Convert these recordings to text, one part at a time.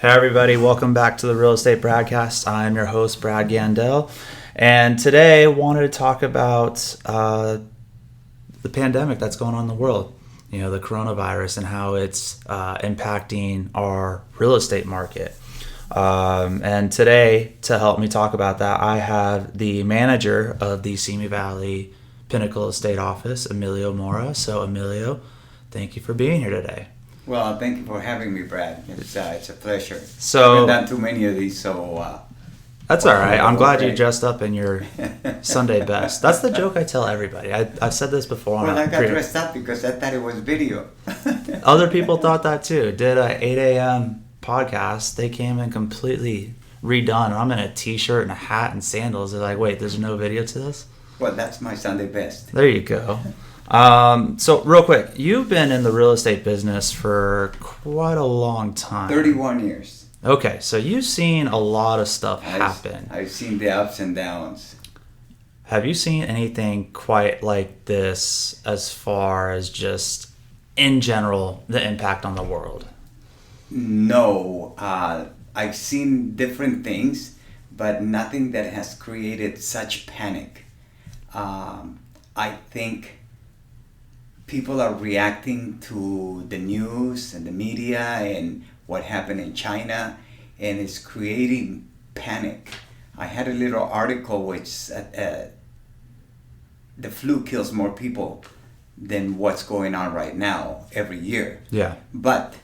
Hey everybody, welcome back to the Real Estate Broadcast. I'm your host, Brad Gandell, and today I wanted to talk about the pandemic that's going on in the world. You know, the coronavirus and how it's impacting our real estate market. And today, to help me talk about that, I have the manager of the Simi Valley Pinnacle Estate Office, Emilio Mora. So Emilio, thank you for being here today. Well, thank you for having me, Brad. It's a pleasure. So, I haven't done too many of these, so... that's all right. I'm glad you dressed up in your Sunday best. That's the joke I tell everybody. I've said this before. Well, I got dressed up because I thought it was video. Other people thought that too. Did a 8 a.m. podcast. They came in completely redone. I'm in a t-shirt and a hat and sandals. They're like, wait, there's no video to this? Well, that's my Sunday best. There you go. So real quick, you've been in the real estate business for quite a long time. 31 years. Okay, so you've seen a lot of stuff happen. I've seen the ups and downs. Have you seen anything quite like this as far as just, in general, the impact on the world? No. I've seen different things, but nothing that has created such panic. I think people are reacting to the news and the media and what happened in China, and it's creating panic. I had a little article which the flu kills more people than what's going on right now every year. Yeah. But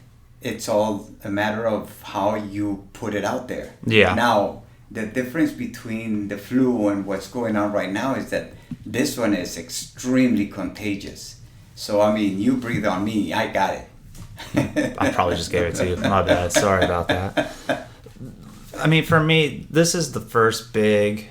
it's all a matter of how you put it out there. Yeah. Now, the difference between the flu and what's going on right now is that this one is extremely contagious. So, I mean, you breathe on me, I got it. I probably just gave it to you. My bad. Sorry about that. I mean, for me, this is the first big,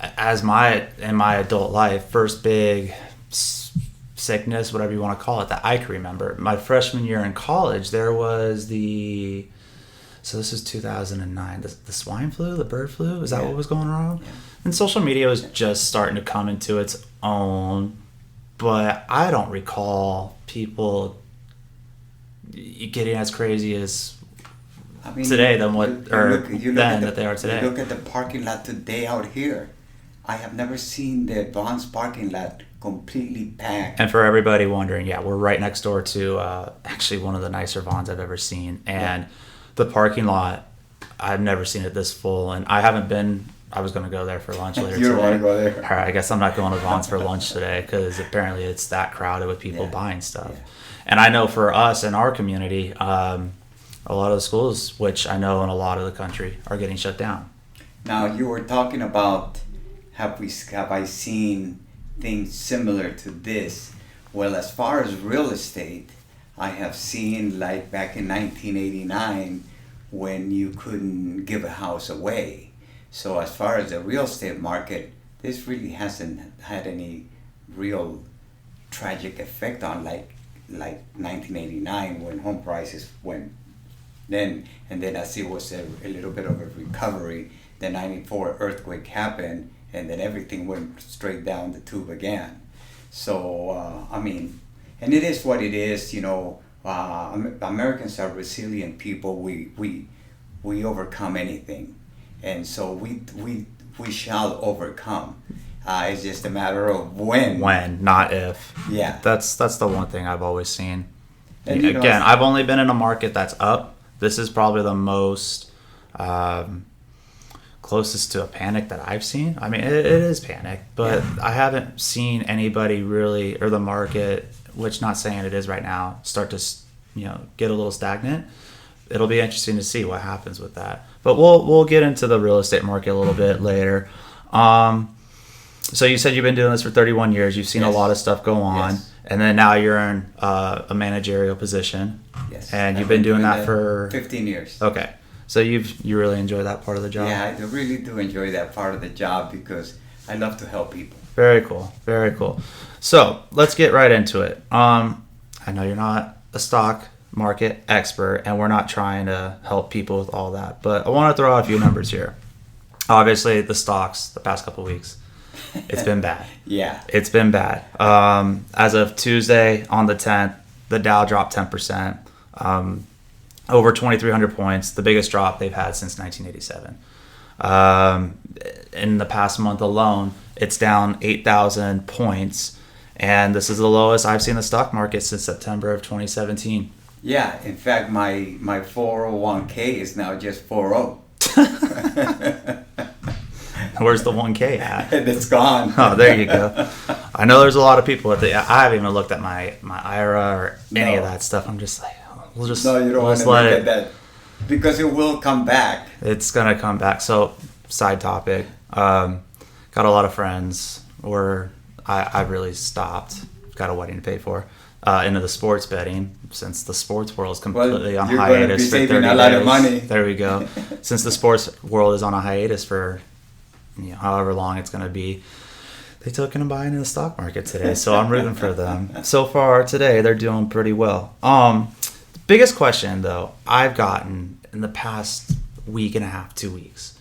in my adult life, first big sickness, whatever you want to call it, that I can remember. My freshman year in college, there was so this is 2009, the swine flu, the bird flu, is that what was going on? Yeah. And social media was just starting to come into its own, but I don't recall people getting as crazy as today than that they are today. Look at the parking lot today out here. I have never seen the Vons parking lot completely packed. And for everybody wondering, yeah, we're right next door to actually one of the nicer Vons I've ever seen. And the parking lot, I've never seen it this full. And I haven't been, I was going to go there for lunch later today. You don't want to go there? All right, I guess I'm not going to Vons for lunch today because apparently it's that crowded with people buying stuff. Yeah. And I know for us in our community, a lot of the schools, which I know in a lot of the country, are getting shut down. Now, you were talking about have I seen things similar to this? Well, as far as real estate, I have seen, like back in 1989 when you couldn't give a house away. So as far as the real estate market, this really hasn't had any real tragic effect on like 1989 when home prices went then, and then as it was a little bit of a recovery, the 94 earthquake happened, and then everything went straight down the tube again. So, I mean, and it is what it is, you know. Americans are resilient people. We overcome anything, and so we shall overcome. It's just a matter of when. When, not if. Yeah. That's the one thing I've always seen. And, again, I've only been in a market that's up. This is probably the most closest to a panic that I've seen. I mean, it is panic, but I haven't seen anybody really, or the market, which not saying it is right now, start to, get a little stagnant. It'll be interesting to see what happens with that. But we'll get into the real estate market a little bit later. So you said you've been doing this for 31 years. You've seen a lot of stuff go on. Yes. And then now you're in a managerial position. Yes. And you've been doing that for 15 years. Okay. So you really enjoy that part of the job? Yeah, I really do enjoy that part of the job because I love to help people. Very cool. Very cool. So let's get right into it. I know you're not a stock market expert, and we're not trying to help people with all that, but I want to throw out a few numbers here. Obviously, the stocks the past couple of weeks, it's been bad. Yeah. It's been bad. As of Tuesday on the 10th, the Dow dropped 10%. over 2,300 points, the biggest drop they've had since 1987. In the past month alone, it's down 8,000 points, and this is the lowest I've seen the stock market since September of 2017. Yeah, in fact, my 401k is now just 40. Where's the 1K at? It's gone. Oh, there you go. I know there's a lot of people I haven't even looked at my IRA or any of that stuff. I'm just like, we'll just no, you don't want to look at that because it will come back. It's gonna come back. So, side topic. Got a lot of friends where I really stopped. Got a wedding to pay for. Into the sports betting, since the sports world is completely on hiatus for 30 days. You're going to be saving a lot of money. There we go. Since the sports world is on a hiatus for however long it's going to be, they took in a buy into the stock market today. So I'm rooting for them. So far today, they're doing pretty well. The biggest question, though, I've gotten in the past week and a half, 2 weeks,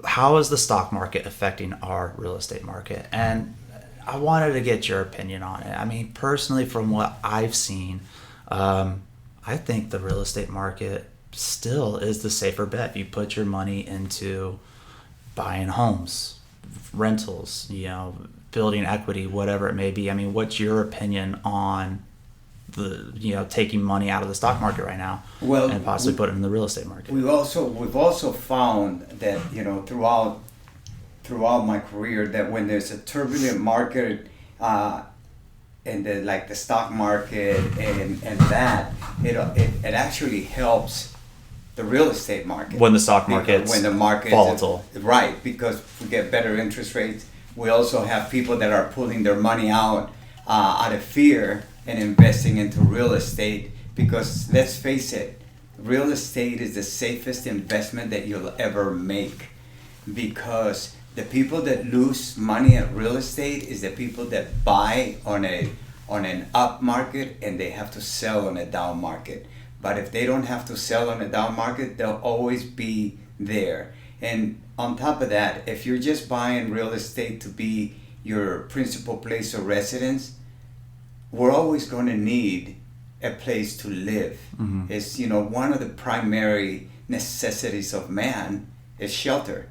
how is the stock market affecting our real estate market? And I wanted to get your opinion on it. I mean, personally, from what I've seen, I think the real estate market still is the safer bet. You put your money into buying homes, rentals, building equity, whatever it may be. I mean, what's your opinion on the taking money out of the stock market right now and possibly put it in the real estate market? We've also found that throughout my career that when there's a turbulent market and the stock market and that it actually helps the real estate market when the stock market's volatile, right? Because we get better interest rates. We also have people that are pulling their money out of fear and investing into real estate, because let's face it, real estate is the safest investment that you'll ever make, because the people that lose money at real estate is the people that buy on an up market and they have to sell on a down market. But if they don't have to sell on a down market, they'll always be there. And on top of that, if you're just buying real estate to be your principal place of residence, we're always going to need a place to live. Mm-hmm. It's, one of the primary necessities of man is shelter.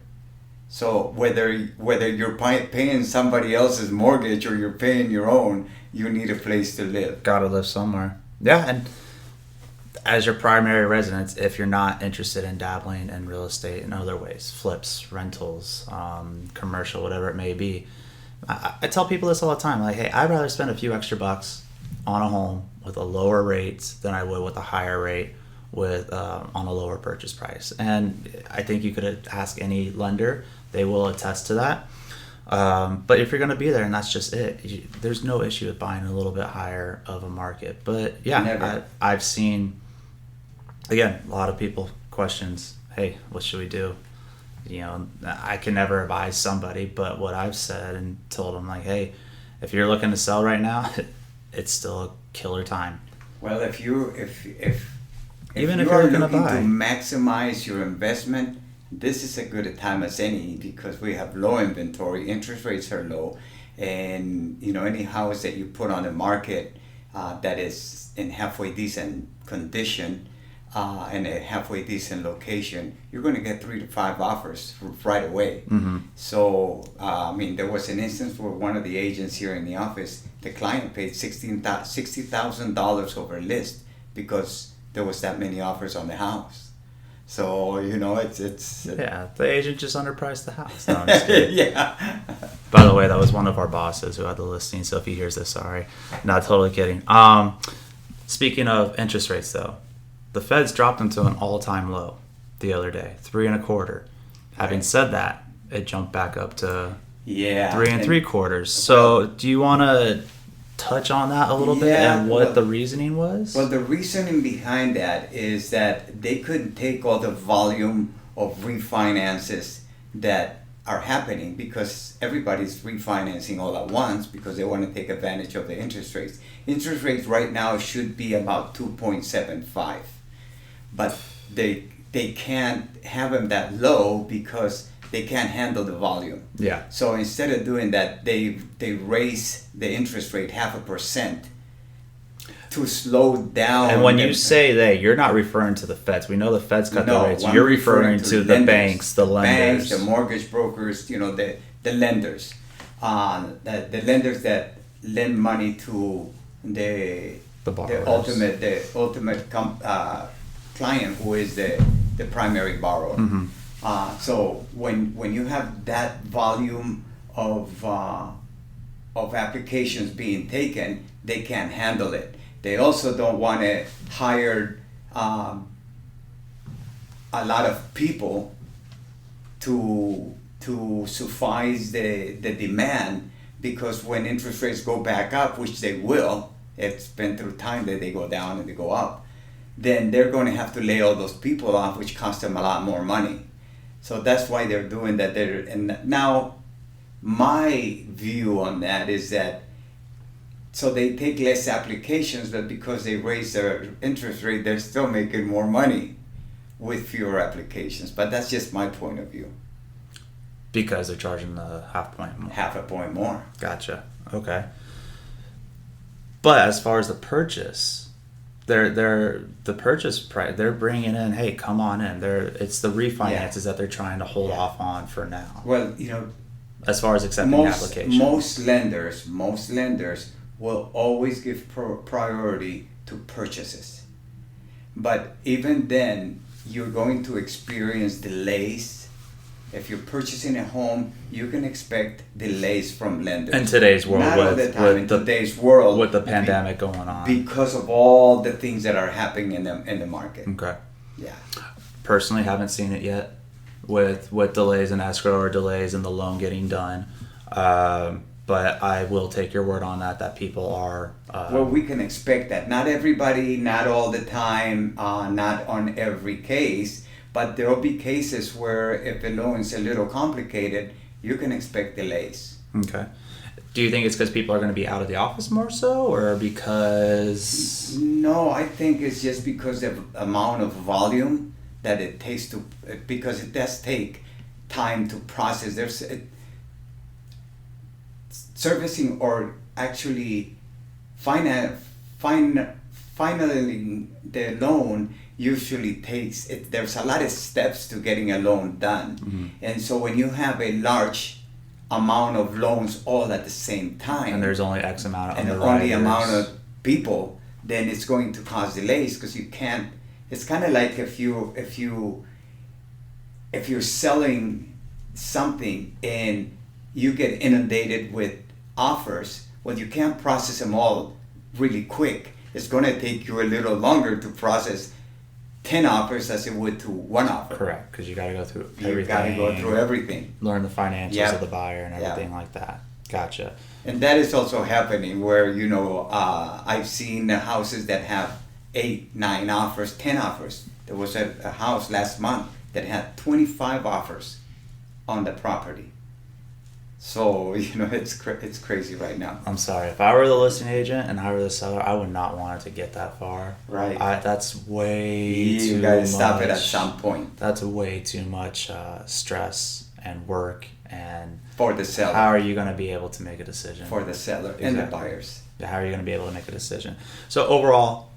So whether you're paying somebody else's mortgage or you're paying your own, you need a place to live. Gotta live somewhere. Yeah, and as your primary residence, if you're not interested in dabbling in real estate in other ways, flips, rentals, commercial, whatever it may be, I tell people this all the time. Like, hey, I'd rather spend a few extra bucks on a home with a lower rate than I would with a higher rate with on a lower purchase price. And I think you could ask any lender, they will attest to that. But if you're going to be there and that's just it, there's no issue with buying a little bit higher of a market. But yeah, I've seen, again, a lot of people questions, hey, what should we do? I can never advise somebody, but what I've said and told them, like, hey, if you're looking to sell right now, it's still a killer time. Well, if you're looking to maximize your investment, this is a good time as any, because we have low inventory, interest rates are low, and any house that you put on the market that is in halfway decent condition and a halfway decent location, you're going to get 3 to 5 offers right away. Mm-hmm. So there was an instance where one of the agents here in the office, the client paid $60,000 over list because there was that many offers on the house. So it's yeah, the agent just underpriced the house. No, I'm just kidding. Yeah. By the way, that was one of our bosses who had the listing. So if he hears this, sorry, not totally kidding. Speaking of interest rates, though, the Fed's dropped them to an all-time low the other day, 3.25. Having said that, it jumped back up to 3.75. So do you want to touch on that a little bit and what the reasoning was? Well, the reasoning behind that is that they couldn't take all the volume of refinances that are happening, because everybody's refinancing all at once because they want to take advantage of the interest rates. Interest rates right now should be about 2.75, but they can't have them that low because they can't handle the volume. Yeah. So instead of doing that, they raise the interest rate 0.5% to slow down. And when you say they, you're not referring to the feds. We know the feds cut the rates. You're referring to the banks, the lenders. Banks, the mortgage brokers, the lenders. The lenders that lend money to the ultimate client, who is the primary borrower. Mm-hmm. So when you have that volume of applications being taken, they can't handle it. They also don't want to hire a lot of people to suffice the demand, because when interest rates go back up, which they will, it's been through time that they go down and they go up, then they're going to have to lay all those people off, which costs them a lot more money. So that's why they're doing that. And now my view on that is that, so they take less applications, but because they raise their interest rate, they're still making more money with fewer applications. But that's just my point of view. Because they're charging the half a point more. Gotcha. Okay. But as far as the purchase, the purchase price, they're bringing in, hey, come on in. It's the refinances that they're trying to hold off on for now. Well, as far as accepting applications, most lenders will always give priority to purchases. But even then, you're going to experience delays. If you're purchasing a home, you can expect delays from lenders. In today's world, with the pandemic going on, because of all the things that are happening in the market. Okay. Yeah. Personally, haven't seen it yet with delays in escrow or delays in the loan getting done. But I will take your word on that people are... well, we can expect that. Not everybody, not all the time, not on every case, but there will be cases where if the loan is a little complicated, you can expect delays. Okay. Do you think it's because people are going to be out of the office more so, or because... No, I think it's just because of the amount of volume that it takes because it does take time to process. Servicing or actually financing the loan usually takes it. There's a lot of steps to getting a loan done. Mm-hmm. And so when you have a large amount of loans all at the same time, and there's only X amount of and only amount of people, then it's going to cause delays, because you can't. It's kind of like if you're selling something and you get inundated with offers, well, you can't process them all really quick. It's going to take you a little longer to process 10 offers as it would to one offer. Correct, because you got to go through everything. You got to go through everything. Learn the financials of the buyer and everything like that. Gotcha. And that is also happening where, I've seen houses that have 8, 9 offers, 10 offers. There was a house last month that had 25 offers on the property. So, it's crazy right now. I'm sorry. If I were the listing agent and I were the seller, I would not want it to get that far. Right. That's way too much. You got to stop it at some point. That's way too much stress and work. And for the seller. How are you going to be able to make a decision? For the seller and the buyers. How are you going to be able to make a decision? So overall,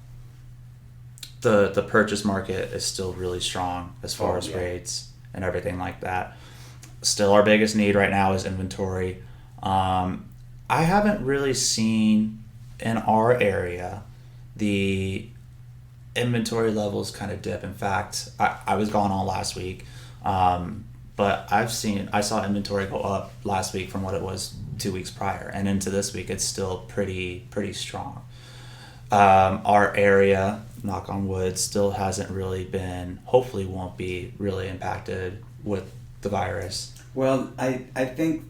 the purchase market is still really strong as far as rates and everything like that. Still, our biggest need right now is inventory. I haven't really seen in our area the inventory levels kind of dip. In fact, I was gone all last week, but I saw inventory go up last week from what it was 2 weeks prior, and into this week it's still pretty strong. Our area, knock on wood, still hasn't really been, hopefully won't be really impacted with the virus. Well, I think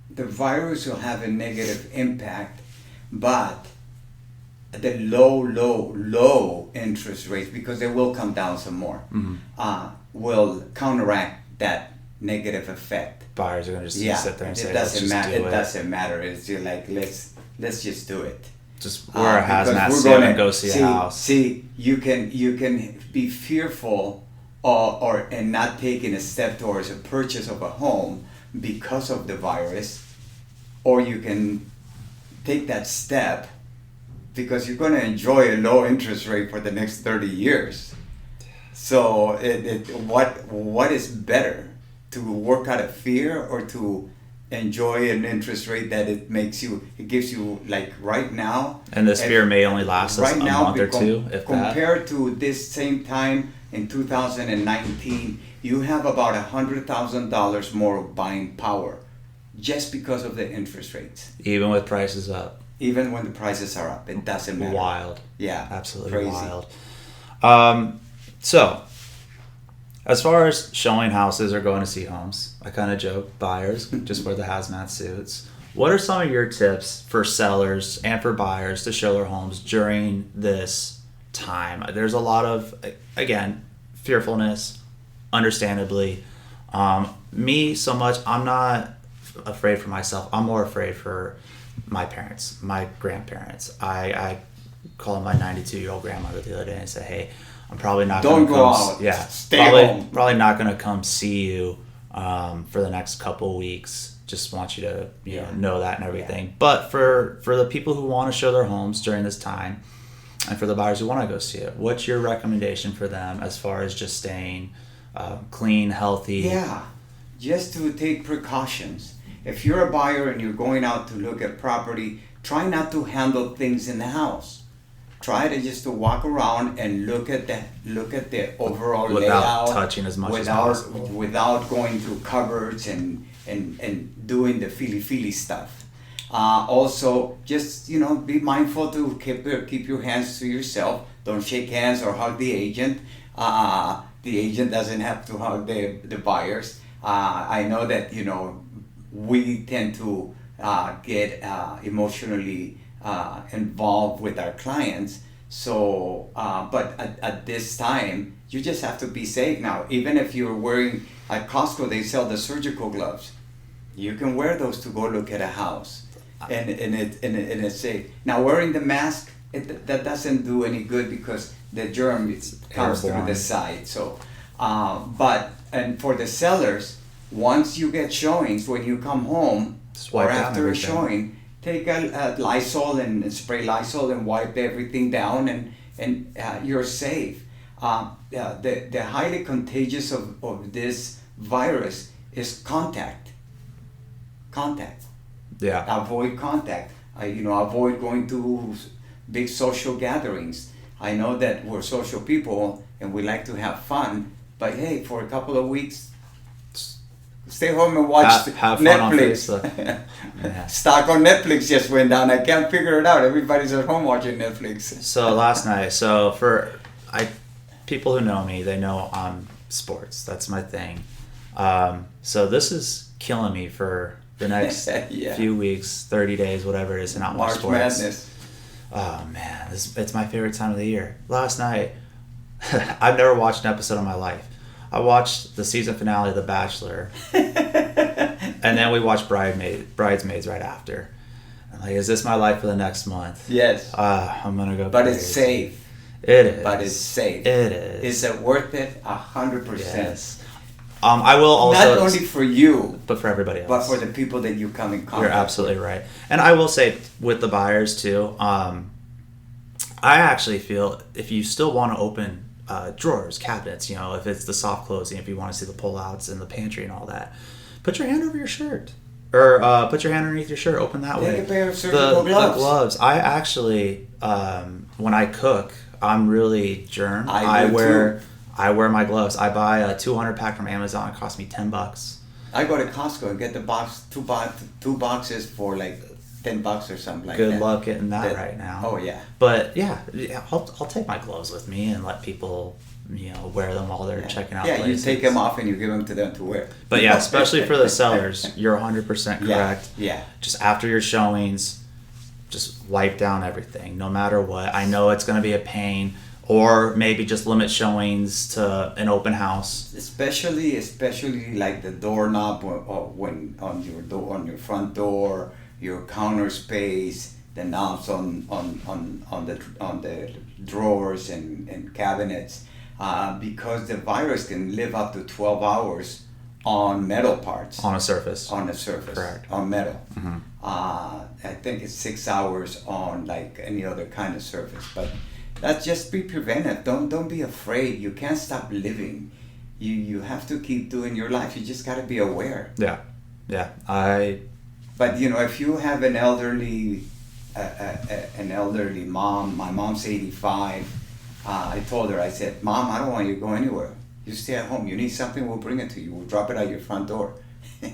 the virus will have a negative impact, but the low interest rates, because they will come down some more, will counteract that negative effect. Buyers are going to just sit there and say, it doesn't matter. It's just like, let's just do it. Just wear a hazmat suit and go see a house. See, you can be fearful and not taking a step towards a purchase of a home because of the virus, or you can take that step because you're going to enjoy a low interest rate for the next 30 years. So what is better, to work out of fear or to enjoy an interest rate that it gives you, like right now? And this fear may only last us right a now, month or two, if that. compared to this same time in 2019, you have about $100,000 more buying power just because of the interest rates. Even with prices up. Even when the prices are up, it doesn't matter. Wild. Yeah. Absolutely crazy. wild. So, as far as showing houses or going to see homes, I kind of joke, buyers just wear the hazmat suits. What are some of your tips for sellers and for buyers to show their homes during this time? There's a lot of, again, fearfulness, understandably. Me, so much, I'm not afraid for myself. I'm more afraid for my parents, my grandparents. I called my 92-year-old grandmother the other day and said, hey, I'm probably not going to come. Don't go out. Yeah, stay home. Probably not going to come see you for the next couple of weeks. Just want you to know that and everything. Yeah. But for the people who want to show their homes during this time, and for the buyers who want to go see it, what's your recommendation for them as far as just staying clean, healthy? Yeah, just to take precautions. If you're a buyer and you're going out to look at property, try not to handle things in the house. Try to just to walk around and look at the overall without layout, touching as much as possible, without going through cupboards and doing the feely stuff. Also, just be mindful to keep your hands to yourself. Don't shake hands or hug the agent. The agent doesn't have to hug the buyers. I know that we tend to get emotionally involved with our clients. So, but at this time, you just have to be safe now. Even if you're wearing, at Costco, they sell the surgical gloves. You can wear those to go look at a house, and it's safe. Now, wearing the mask, that doesn't do any good because the germ comes through the side. So, and for the sellers, once you get showings, when you come home or after a showing, take a Lysol and spray Lysol and wipe everything down, and you're safe. The highly contagious of this virus is contact. Yeah. Avoid contact. Avoid going to big social gatherings. I know that we're social people and we like to have fun, but hey, for a couple of weeks, stay home and watch have Netflix. Fun on Facebook. Yeah. Stock on Netflix just went down. I can't figure it out. Everybody's at home watching Netflix. So last night, people who know me, they know I'm sports. That's my thing. So this is killing me for the next few weeks, 30 days, whatever it is, and not watch sports. March Madness. Oh man, it's my favorite time of the year. Last night, I've never watched an episode in my life. I watched the season finale of The Bachelor, and then we watched Bridesmaids right after. I'm like, is this my life for the next month? Yes. I'm gonna go. But crazy. It's safe. It is. But it's safe. It is. Is it worth it? 100%. Yes. I will also not only for you, but for everybody else. But for the people that you come in contact. You're absolutely right. And I will say with the buyers too. I actually feel if you still want to open drawers, cabinets, if it's the soft closing, if you want to see the pullouts in the pantry and all that, put your hand over your shirt or put your hand underneath your shirt, open that way. Take a pair of surgical gloves. The gloves. I actually, when I cook, I'm really germ. I wear my gloves. I buy a 200 pack from Amazon. It costs me $10. I go to Costco and get the box, two boxes for like $10 or something like that. Good luck getting that right now. Oh yeah. But yeah, I'll take my gloves with me and let people wear them while they're checking out places. You take them off and you give them to them to wear. But yeah, especially for the sellers, you're 100% correct. Yeah. Just after your showings, just wipe down everything, no matter what. I know it's going to be a pain, or maybe just limit showings to an open house. Especially like the doorknob when on your front door, your counter space, the knobs on the drawers and cabinets, because the virus can live up to 12 hours on metal parts. On a surface. On the surface. Correct. On metal. Mm-hmm. I think it's 6 hours on like any other kind of surface. But that's just be preventive. Don't be afraid. You can't stop living. You have to keep doing your life. You just got to be aware. Yeah. But if you have an elderly mom, my mom's 85. I told her, I said, Mom, I don't want you to go anywhere. You stay at home. You need something, we'll bring it to you. We'll drop it at your front door.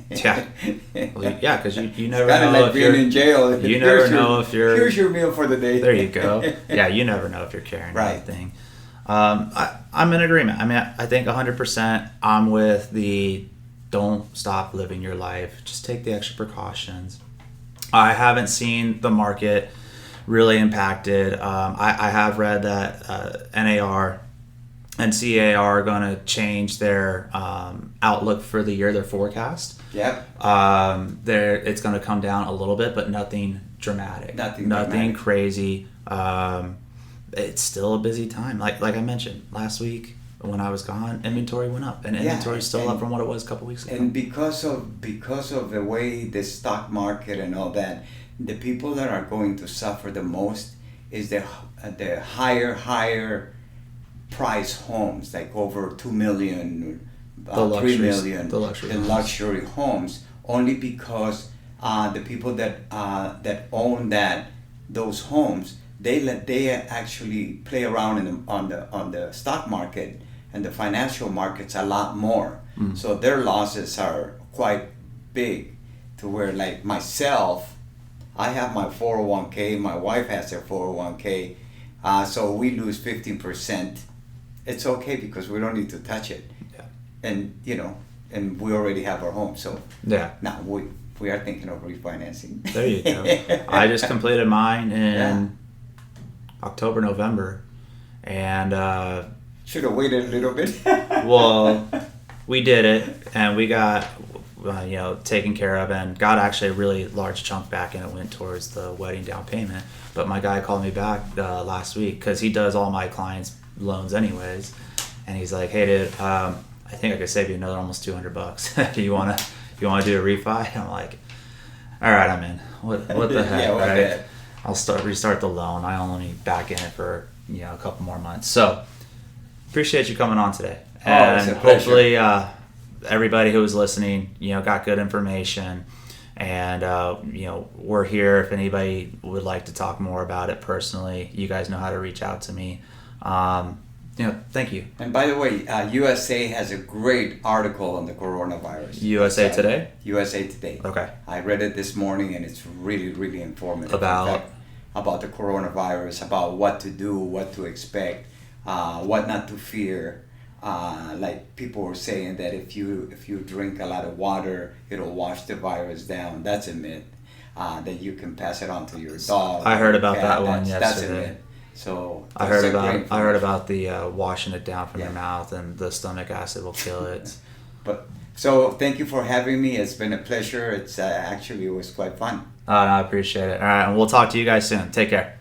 Yeah. Well, yeah, because you never know know like if being you're in jail. You never know if you're. Here's your meal for the day. There you go. Yeah, you never know if you're carrying anything. I'm in agreement. I mean, I think 100%. I'm with the don't stop living your life. Just take the extra precautions. I haven't seen the market really impacted. I have read that NAR and CAR are going to change their outlook for the year, their forecast. Yep. It's going to come down a little bit, but nothing dramatic. Nothing crazy. It's still a busy time. Like I mentioned last week when I was gone, inventory went up, and inventory is still up from what it was a couple weeks ago. And because of the way the stock market and all that, the people that are going to suffer the most is the higher price homes, like over 2 million, 3 million, the luxury homes, only because the people that own those homes, they actually play around on the stock market and the financial markets a lot more. So their losses are quite big, to where like myself, I have my 401k, my wife has her 401k, so we lose 15%. It's okay because we don't need to touch it. Yeah. And and we already have our home, so yeah. Now we are thinking of refinancing. There you go. I just completed mine in October, November, and should have waited a little bit. Well, we did it, and we got taken care of, and got actually a really large chunk back, and it went towards the wedding down payment. But my guy called me back last week because he does all my clients' loans anyways, and he's like, "Hey, dude, I think I could save you another almost $200. Do you wanna do a refi?" I'm like, "All right, I'm in. What the heck, right? I'll restart the loan. I only back in it for a couple more months." So appreciate you coming on today, and hopefully everybody who was listening, got good information. And we're here if anybody would like to talk more about it personally. You guys know how to reach out to me. Thank you. And by the way, USA has a great article on the coronavirus. USA Today? USA Today. Okay. I read it this morning, and it's really, really informative. About the coronavirus, about what to do, what to expect, what not to fear. Like people were saying that if you drink a lot of water, it'll wash the virus down. That's a myth. That you can pass it on to your dog. I heard about that one yesterday. That's a myth. So I heard about the washing it down from your mouth, and the stomach acid will kill it. So thank you for having me. It's been a pleasure. It was quite fun. I appreciate it. All right, and we'll talk to you guys soon. Take care.